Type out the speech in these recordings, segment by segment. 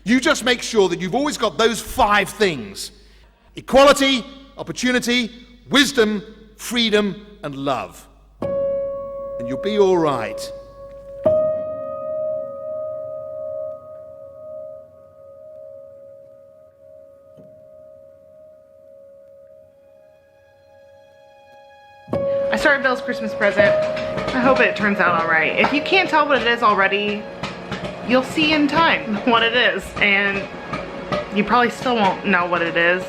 You just make sure that you've always got those 5 things: equality, opportunity, wisdom, freedom, and love. And you'll be all right. I started Bill's Christmas present. I hope it turns out all right. If you can't tell what it is already, you'll see in time what it is, and you probably still won't know what it is.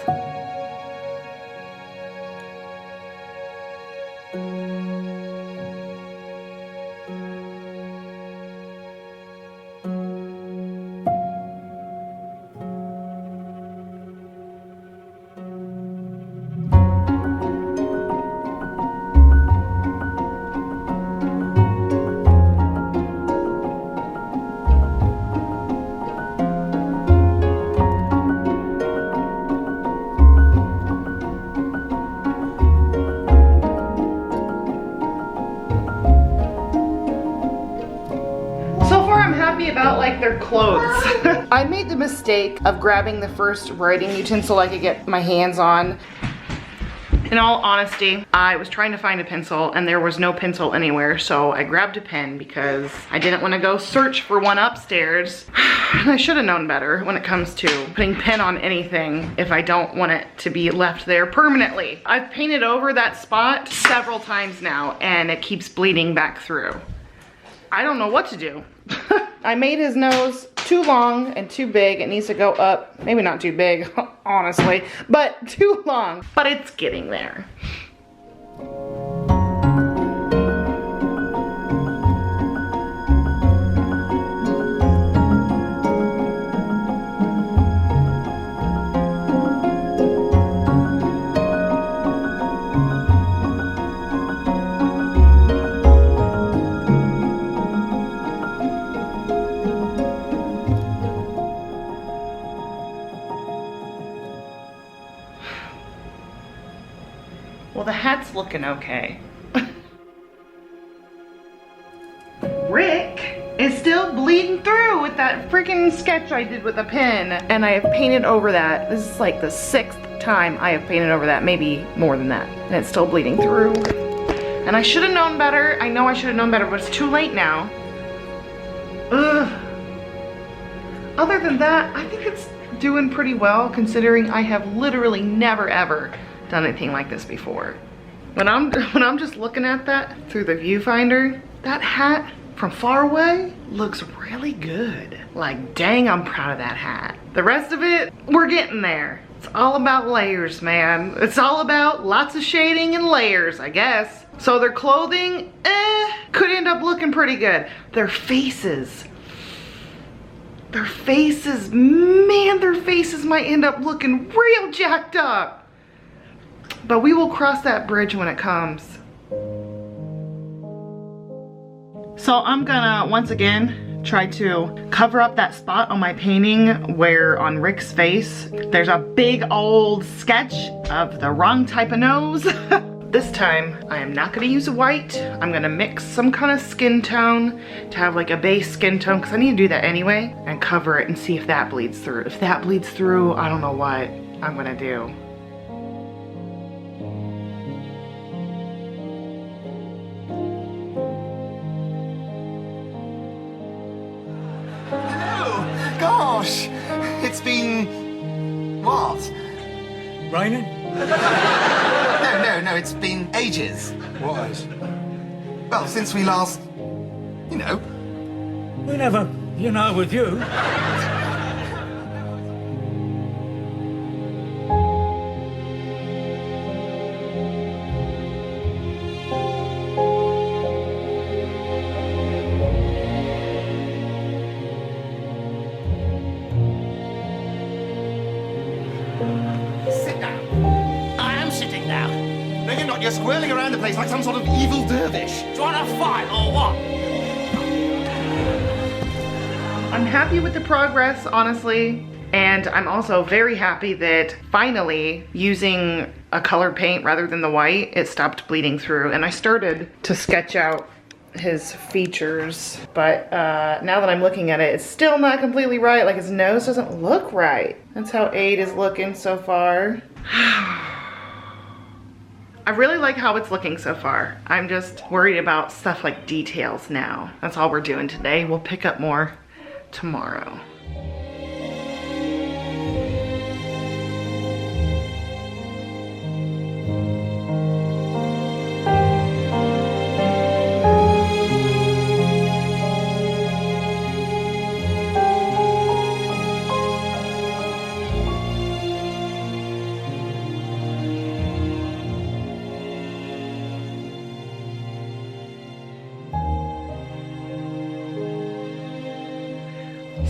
About like their clothes. I made the mistake of grabbing the first writing utensil I could get my hands on. In all honesty, I was trying to find a pencil and there was no pencil anywhere, so I grabbed a pen because I didn't want to go search for one upstairs. And I should have known better when it comes to putting pen on anything if I don't want it to be left there permanently. I've painted over that spot several times now and it keeps bleeding back through. I don't know what to do. I made his nose too long and too big. It needs to go up. Maybe not too big, honestly, but too long. But it's getting there. Well, the hat's looking okay. Rick is still bleeding through with that freaking sketch I did with a pen. And I have painted over that. This is like the 6th time I have painted over that, maybe more than that. And it's still bleeding through. And I should have known better. I know I should have known better, but it's too late now. Ugh. Other than that, I think it's doing pretty well considering I have literally never ever done anything like this before. When I'm just looking at that through the viewfinder, that hat from far away looks really good. Like, dang, I'm proud of that hat. The rest of it, we're getting there. It's all about layers, man. It's all about lots of shading and layers, I guess. So their clothing, could end up looking pretty good. Their faces, man, their faces might end up looking real jacked up. But we will cross that bridge when it comes. So I'm gonna, once again, try to cover up that spot on my painting where on Rick's face, there's a big old sketch of the wrong type of nose. This time, I am not gonna use a white. I'm gonna mix some kind of skin tone to have like a base skin tone, because I need to do that anyway, and cover it and see if that bleeds through. If that bleeds through, I don't know what I'm gonna do. Gosh, it's been what? Raining? No, it's been ages. What is? Well, since we last, you know. We never, you know, with you. Sit down. I am sitting down. No, you're not. You're swirling around the place like some sort of evil dervish. Do you want to fight or what? I'm happy with the progress, honestly. And I'm also very happy that finally, using a colored paint rather than the white, it stopped bleeding through. And I started to sketch out his features, but now that I'm looking at it, it's still not completely right. Like his nose doesn't look right. That's how Aid is looking so far. I really like how it's looking so far. I'm just worried about stuff like details now. That's all we're doing today. We'll pick up more tomorrow.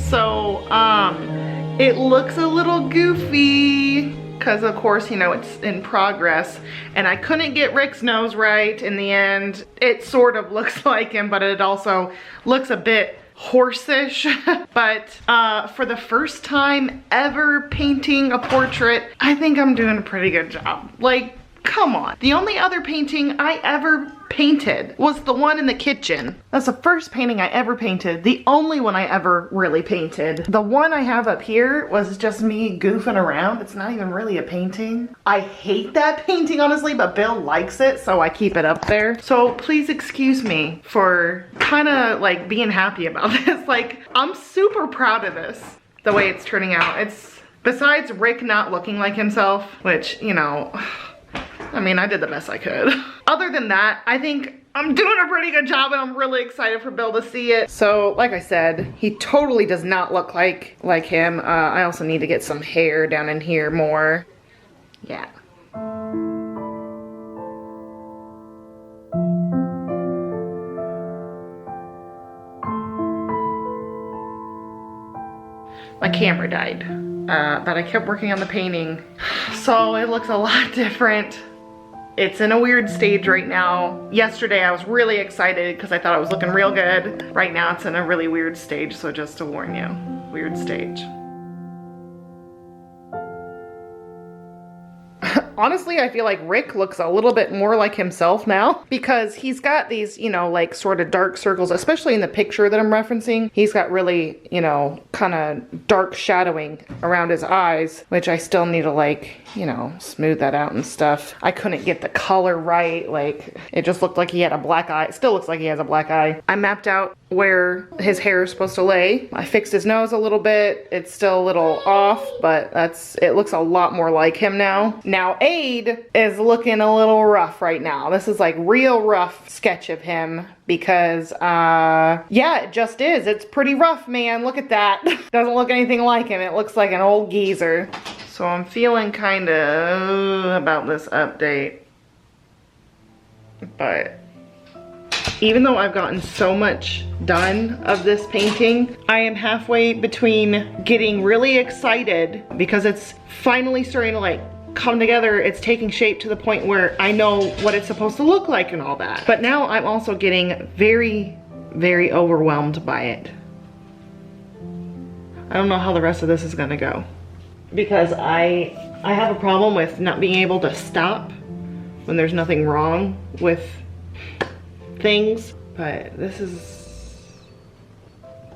So, it looks a little goofy because of course, you know, it's in progress, and I couldn't get Rick's nose right in the end. It sort of looks like him, but it also looks a bit horse-ish. But for the first time ever painting a portrait, I think I'm doing a pretty good job. Like, come on. The only other painting I ever painted was the one in the kitchen. That's the first painting I ever painted. The only one I ever really painted. The one I have up here was just me goofing around. It's not even really a painting. I hate that painting, honestly, but Bill likes it, so I keep it up there. So please excuse me for kind of like being happy about this. Like, I'm super proud of this, the way it's turning out. It's, besides Rick not looking like himself, which, you know, I mean, I did the best I could. Other than that, I think I'm doing a pretty good job, and I'm really excited for Bill to see it. So, like I said, he totally does not look like him. I also need to get some hair down in here more. Yeah. My camera died, but I kept working on the painting, so it looks a lot different. It's in a weird stage right now. Yesterday I was really excited because I thought it was looking real good. Right now it's in a really weird stage, so just to warn you, weird stage. Honestly, I feel like Rick looks a little bit more like himself now because he's got these, you know, like sort of dark circles, especially in the picture that I'm referencing. He's got really, you know, kind of dark shadowing around his eyes, which I still need to, like, you know, smooth that out and stuff. I couldn't get the color right. Like, it just looked like he had a black eye. It still looks like he has a black eye. I mapped out where his hair is supposed to lay. I fixed his nose a little bit. It's still a little off, but it looks a lot more like him now. Now, Aid is looking a little rough right now. This is like real rough sketch of him because, yeah, it just is. It's pretty rough, man. Look at that. Doesn't look anything like him. It looks like an old geezer. So I'm feeling kind of about this update, but even though I've gotten so much done of this painting, I am halfway between getting really excited because it's finally starting to like come together. It's taking shape to the point where I know what it's supposed to look like and all that. But now I'm also getting very, very overwhelmed by it. I don't know how the rest of this is gonna go because I have a problem with not being able to stop when there's nothing wrong with things, but this is,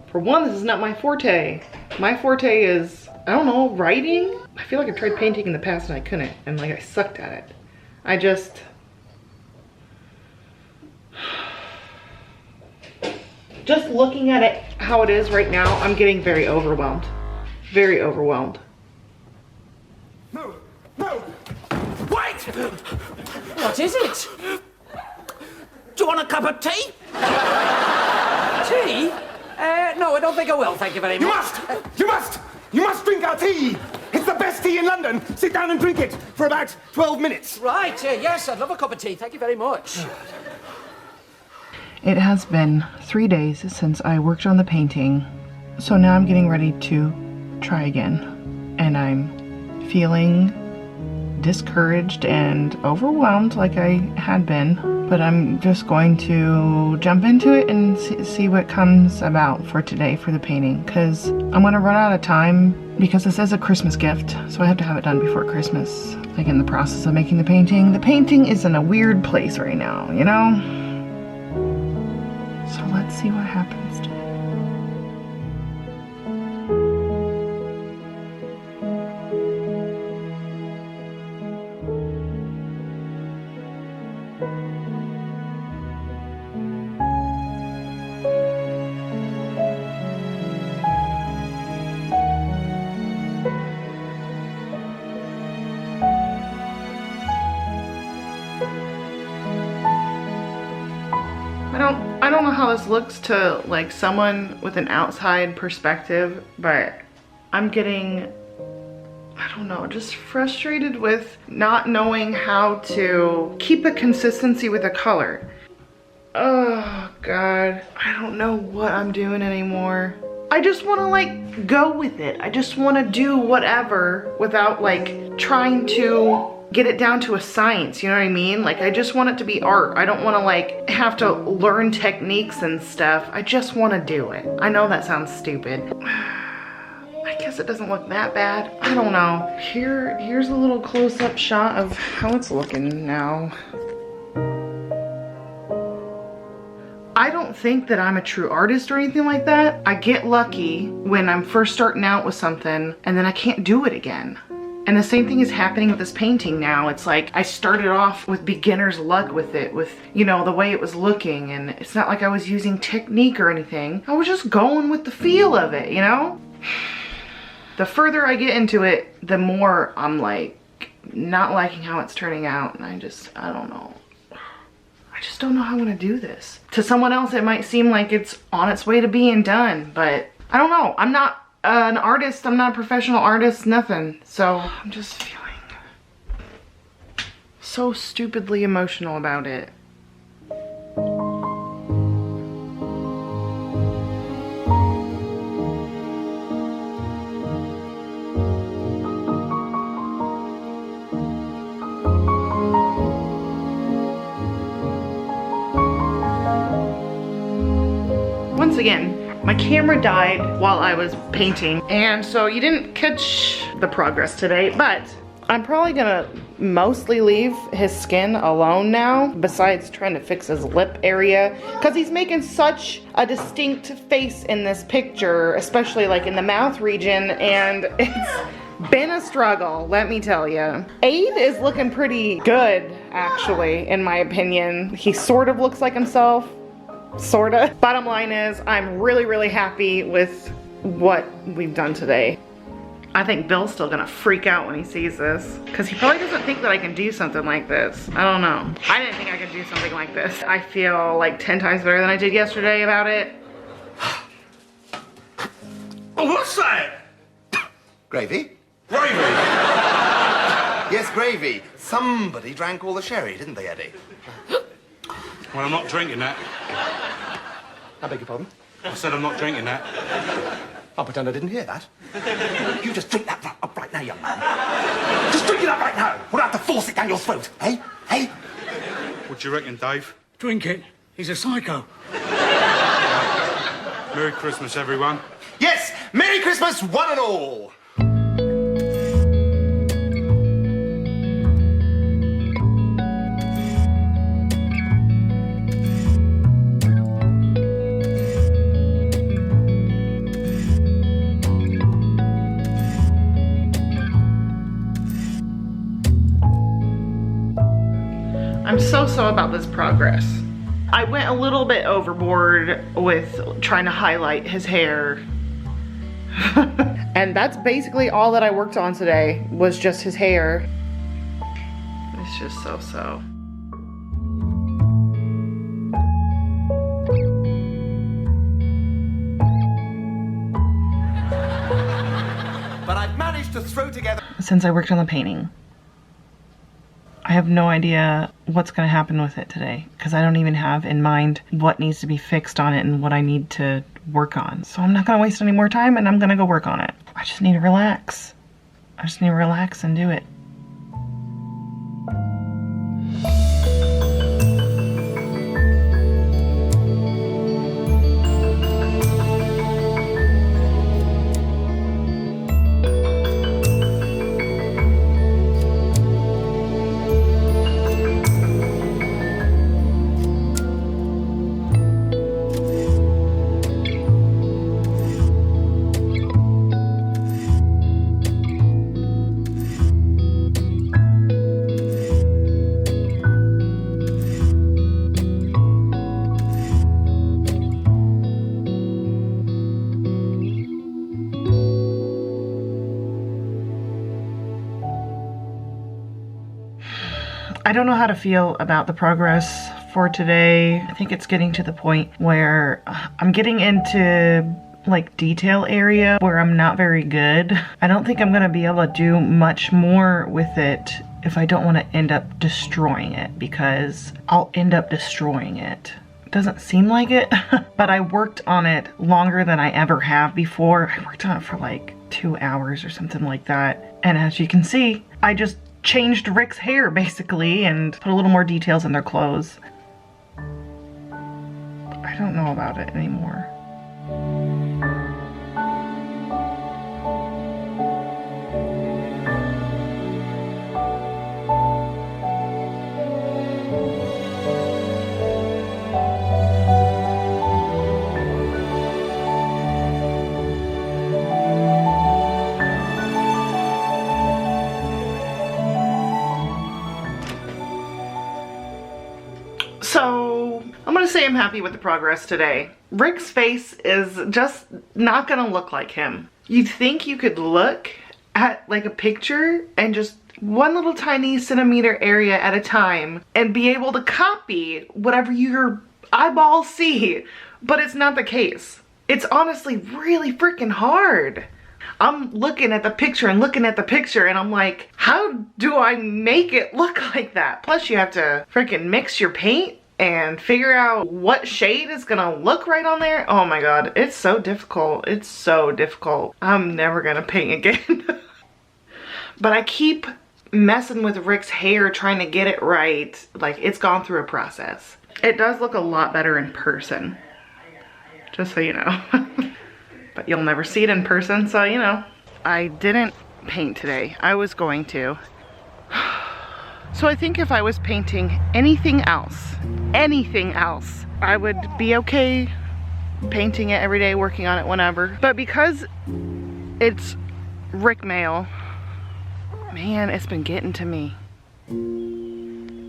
for one, this is not my forte. My forte is, I don't know, writing? I feel like I've tried painting in the past and I couldn't, and like I sucked at it. I just looking at it how it is right now, I'm getting very overwhelmed. Very overwhelmed. No, no, wait! What is it? Do you want a cup of tea? Tea? No, I don't think I will, thank you very much. You must! You must! You must drink our tea! It's the best tea in London! Sit down and drink it for about 12 minutes. Right, yes, I'd love a cup of tea, thank you very much. It has been 3 days since I worked on the painting, so now I'm getting ready to try again. And I'm feeling discouraged and overwhelmed like I had been, but I'm just going to jump into it and see what comes about for today for the painting, because I'm going to run out of time because this is a Christmas gift, so I have to have it done before Christmas. Like, in the process of making the painting is in a weird place right now, you know? see what happens to it. I don't know how this looks to like someone with an outside perspective, but I'm getting, I don't know, just frustrated with not knowing how to keep a consistency with a color. Oh God, I don't know what I'm doing anymore. I just want to like go with it. I just want to do whatever without like trying to get it down to a science, you know what I mean? Like I just want it to be art. I don't want to like have to learn techniques and stuff. I just want to do it. I know that sounds stupid. I guess it doesn't look that bad. I don't know. Here's a little close-up shot of how it's looking now. I don't think that I'm a true artist or anything like that. I get lucky when I'm first starting out with something and then I can't do it again. And the same thing is happening with this painting now. It's like I started off with beginner's luck with it, with, you know, the way it was looking, and it's not like I was using technique or anything. I was just going with the feel of it, you know? The further I get into it, the more I'm like not liking how it's turning out, and I don't know. I just don't know how I'm gonna do this. To someone else it might seem like it's on its way to being done, but I don't know. I'm not an artist, I'm not a professional artist, nothing. So I'm just feeling so stupidly emotional about it. Once again, my camera died while I was painting, and so you didn't catch the progress today, but I'm probably gonna mostly leave his skin alone now, besides trying to fix his lip area, because he's making such a distinct face in this picture, especially like in the mouth region, and it's been a struggle, let me tell you. Aid is looking pretty good, actually, in my opinion. He sort of looks like himself. Sorta. Bottom line is, I'm really, really happy with what we've done today. I think Bill's still gonna freak out when he sees this, because he probably doesn't think that I can do something like this. I don't know. I didn't think I could do something like this. I feel like 10 times better than I did yesterday about it. Oh, what's that? Gravy? Gravy. Yes, gravy. Somebody drank all the sherry, didn't they, Eddie? Well, I'm not drinking that. I beg your pardon? I said I'm not drinking that. I'll pretend I didn't hear that. You just drink that up right now, young man. Just drink it up right now. We'll have to force it down your throat, eh? Hey? What do you reckon, Dave? Drink it. He's a psycho. Merry Christmas, everyone. Yes! Merry Christmas, one and all! I'm so about this progress. I went a little bit overboard with trying to highlight his hair. And that's basically all that I worked on today, was just his hair. It's just so. But I've managed to throw together... Since I worked on the painting, I have no idea what's going to happen with it today, because I don't even have in mind what needs to be fixed on it and what I need to work on. So I'm not going to waste any more time, and I'm going to go work on it. I just need to relax. I just need to relax and do it. I don't know how to feel about the progress for today. I think it's getting to the point where I'm getting into like detail area where I'm not very good. I don't think I'm gonna be able to do much more with it if I don't want to end up destroying it, because I'll end up destroying it. Doesn't seem like it, but I worked on it longer than I ever have before. I worked on it for like 2 hours or something like that. And as you can see, I just changed Rick's hair basically and put a little more details in their clothes. I don't know about it anymore. So, I'm gonna say I'm happy with the progress today. Rick's face is just not gonna look like him. You'd think you could look at like a picture and just one little tiny centimeter area at a time and be able to copy whatever your eyeballs see, but it's not the case. It's honestly really freaking hard. I'm looking at the picture and looking at the picture and I'm like, how do I make it look like that? Plus you have to freaking mix your paint and figure out what shade is gonna look right on there. Oh my god, it's so difficult. It's so difficult. I'm never gonna paint again. But I keep messing with Rick's hair trying to get it right. Like, it's gone through a process. It does look a lot better in person, just so you know. But you'll never see it in person, so you know. I didn't paint today. I was going to. So I think if I was painting anything else, I would be okay painting it every day, working on it whenever. But because it's Rick Mayall, man, it's been getting to me.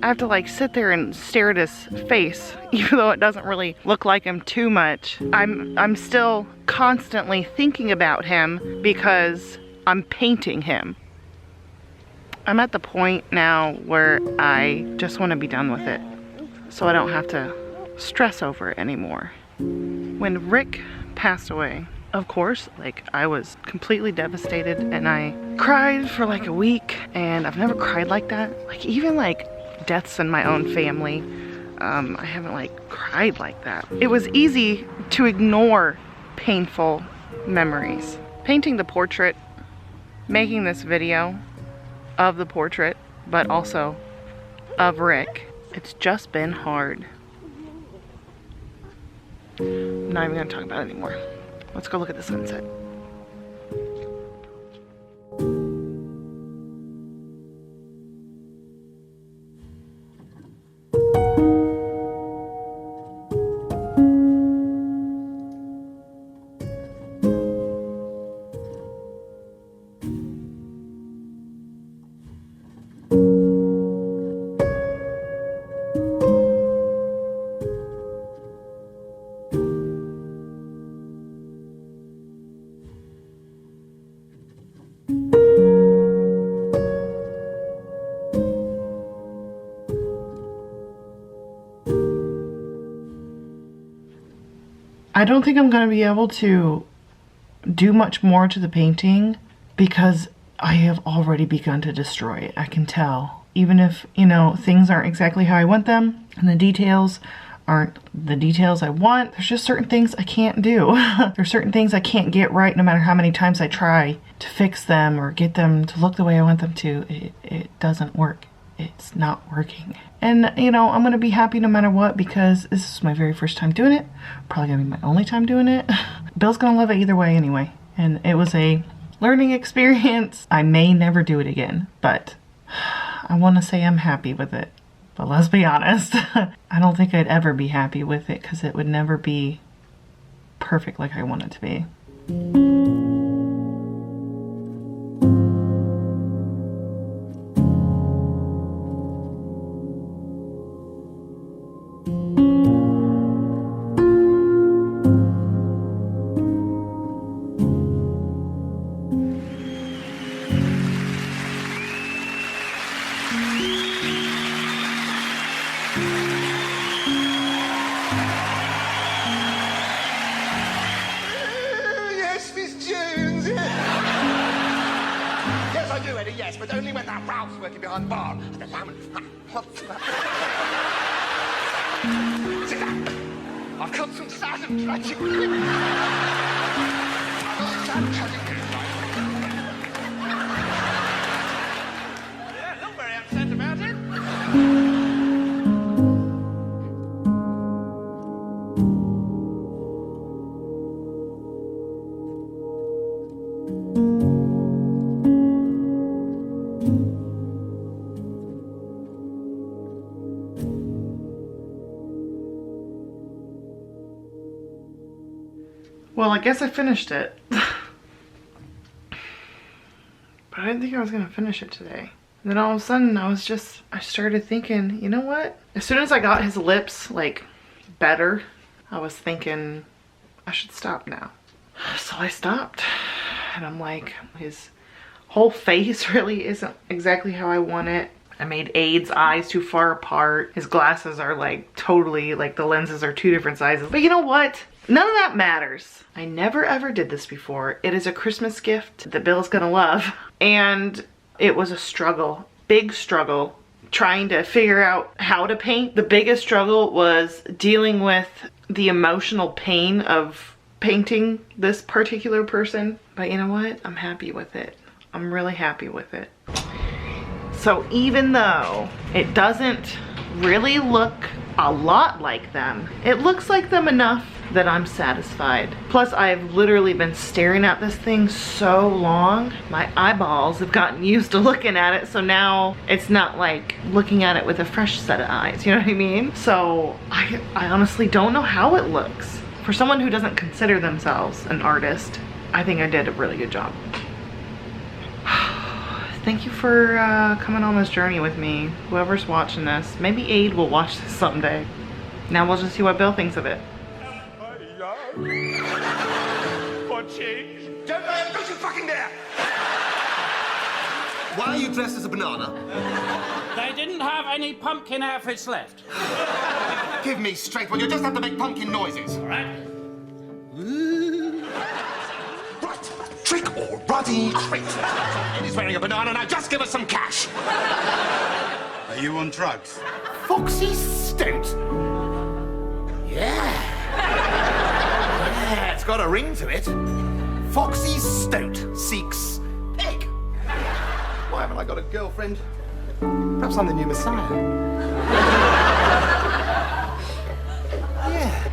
I have to like sit there and stare at his face, even though it doesn't really look like him too much. I'm still constantly thinking about him because I'm painting him. I'm at the point now where I just want to be done with it, so I don't have to stress over it anymore. When Rick passed away, of course, like, I was completely devastated and I cried for like a week, and I've never cried like that. Like, even like deaths in my own family, I haven't like cried like that. It was easy to ignore painful memories. Painting the portrait, making this video of the portrait, but also of Rick, it's just been hard. I'm not even gonna talk about it anymore. Let's go look at the sunset. I don't think I'm going to be able to do much more to the painting because I have already begun to destroy it. I can tell. Even if, you know, things aren't exactly how I want them and the details aren't the details I want, there's just certain things I can't do. There's certain things I can't get right no matter how many times I try to fix them or get them to look the way I want them to. It doesn't work. It's not working. And, you know, I'm going to be happy no matter what because this is my very first time doing it. Probably going to be my only time doing it. Bill's going to love it either way anyway. And it was a learning experience. I may never do it again, but I want to say I'm happy with it. But let's be honest, I don't think I'd ever be happy with it because it would never be perfect like I want it to be. Yes, but only when that Ralph's working behind the bar. The lemon. Sit down. I've got some sad and tragic news. Yeah, not very upset about it. Well, I guess I finished it. But I didn't think I was gonna finish it today. And then all of a sudden I started thinking, you know what? As soon as I got his lips like better, I was thinking I should stop now. So I stopped. And I'm like, his whole face really isn't exactly how I want it. I made Ade's eyes too far apart. His glasses are like totally, like the lenses are 2 different sizes. But you know what? None of that matters. I never ever did this before. It is a Christmas gift that Bill's gonna love. And it was a struggle, big struggle, trying to figure out how to paint. The biggest struggle was dealing with the emotional pain of painting this particular person. But you know what? I'm happy with it. I'm really happy with it. So even though it doesn't really look a lot like them, it looks like them enough that I'm satisfied. Plus, I've literally been staring at this thing so long, my eyeballs have gotten used to looking at it, so now it's not like looking at it with a fresh set of eyes, you know what I mean? So I honestly don't know how it looks. For someone who doesn't consider themselves an artist, I think I did a really good job. Thank you for coming on this journey with me. Whoever's watching this, maybe Ade will watch this someday. Now we'll just see what Bill thinks of it. For change. Don't you fucking dare! Why are you dressed as a banana? They didn't have any pumpkin outfits left. Give me straight one. You just have to make pumpkin noises. All right. Right. Trick or ruddy treat. And he's wearing a banana now. Just give us some cash. Are you on drugs? Foxy Stout. Yeah. Yeah, it's got a ring to it. Foxy Stout seeks pig. Why haven't I got a girlfriend? Perhaps I'm the new Messiah. Yeah.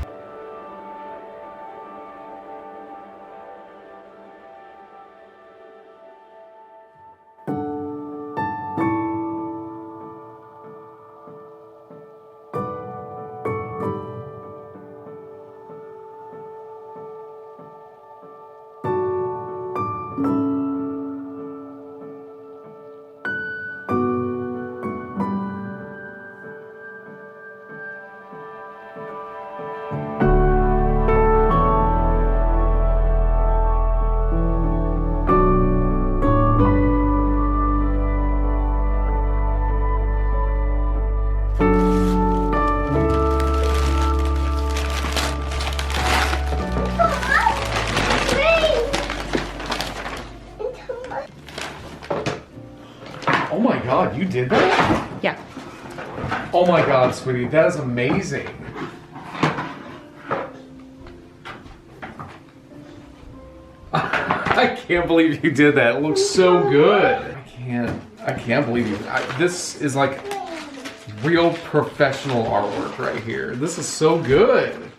Oh my god, you did that? Yeah. Oh my god, sweetie, that is amazing. I can't believe you did that. It looks so good. I can't believe you. This is like real professional artwork right here. This is so good.